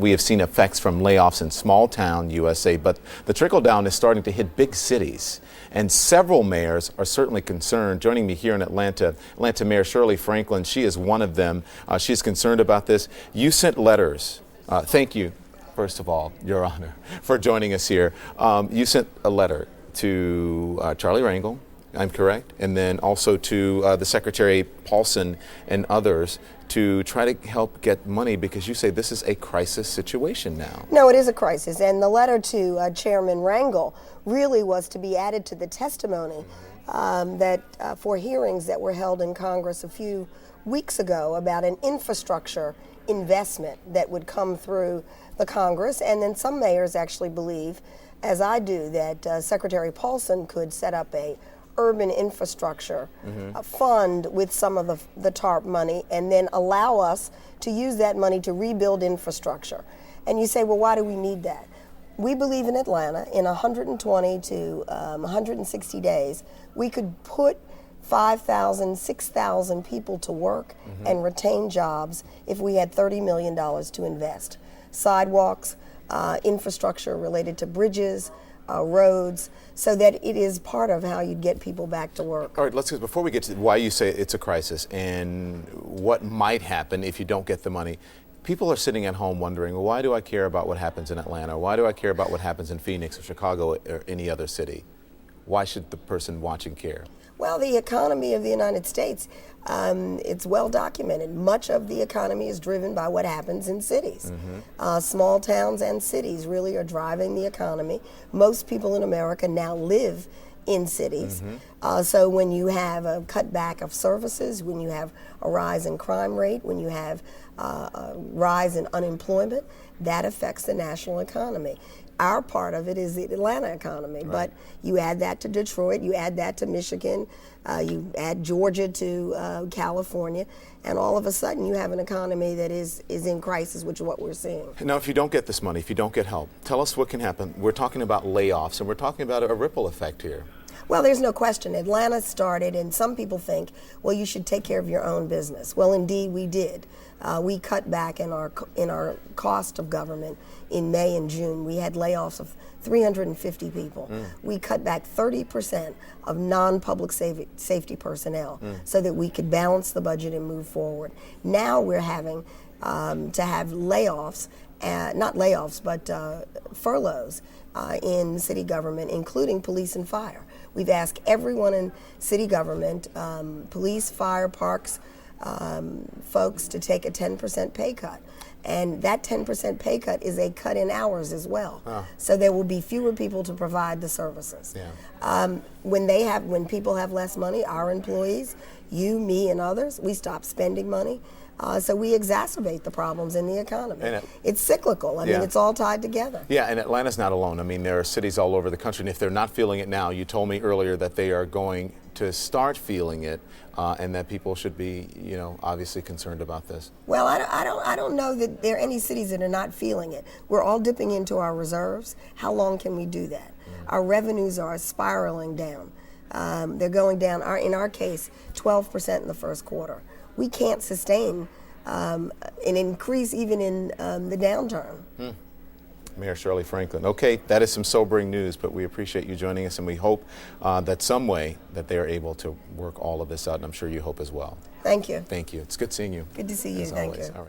We have seen effects from layoffs in small town USA, but the trickle down is starting to hit big cities. And several mayors are certainly concerned. Joining me here in Atlanta Mayor Shirley Franklin, she is one of them. She's concerned about this. You sent letters. Thank you, first of all, Your Honor, for joining us here. You sent a letter to Charlie Rangel, I'm correct, and then also to the Secretary Paulson and others to try to help get money, because you say this is a crisis situation now. No, it is a crisis, and the letter to Chairman Rangel really was to be added to the testimony for hearings that were held in Congress a few weeks ago about an infrastructure investment that would come through the Congress. And then some mayors actually believe, as I do, that Secretary Paulson could set up a urban infrastructure fund with some of the TARP money, and then allow us to use that money to rebuild infrastructure. And you say, well, why do we need that? We believe in Atlanta, in 120 to 160 days, we could put 5,000, 6,000 people to work and retain jobs if we had $30 million to invest. Sidewalks, infrastructure related to bridges, roads, so that it is part of how you get people back to work. All right, let's, before we get to why you say it's a crisis and what might happen if you don't get the money, people are sitting at home wondering, well, why do I care about what happens in Atlanta? Why do I care about what happens in Phoenix or Chicago or any other city? Why should the person watching care? Well, the economy of the United States, it's well documented. Much of the economy is driven by what happens in cities. Small towns and cities really are driving the economy. Most people in America now live in cities. So when you have a cutback of services, when you have a rise in crime rate, when you have a rise in unemployment, that affects the national economy. Our part of it is the Atlanta economy, but you add that to Detroit, you add that to Michigan, you add Georgia to California, and all of a sudden you have an economy that is in crisis, which is what we're seeing. Now, if you don't get this money, if you don't get help, tell us what can happen. We're talking about layoffs, and we're talking about a ripple effect here. Well, there's no question. Atlanta started, and some people think, well, you should take care of your own business. Well, indeed, we did. We cut back in our cost of government in May and June. We had layoffs of 350 people. We cut back 30% of non-public safety personnel so that we could balance the budget and move forward. Now we're having to have layoffs, not layoffs, but furloughs in city government, including police and fire. We've asked everyone in city government, police, fire, parks, folks, to take a 10% pay cut. And that 10% pay cut is a cut in hours as well. So there will be fewer people to provide the services. When people have less money, our employees, you, me, and others, we stop spending money. So we exacerbate the problems in the economy. It's cyclical. I mean, it's all tied together. Yeah, and Atlanta's not alone. I mean, there are cities all over the country, and if they're not feeling it now, you told me earlier that they are going to start feeling it, and that people should be, obviously concerned about this. Well, I don't know that there are any cities that are not feeling it. We're all dipping into our reserves. How long can we do that? Our revenues are spiraling down. They're going down, in our case, 12% in the first quarter. We can't sustain an increase even in the downturn. Mayor Shirley Franklin. Okay, that is some sobering news, but we appreciate you joining us, and we hope that some way that they are able to work all of this out, and I'm sure you hope as well. Thank you. Thank you. It's good seeing you. Good to see you. Thank you. All right.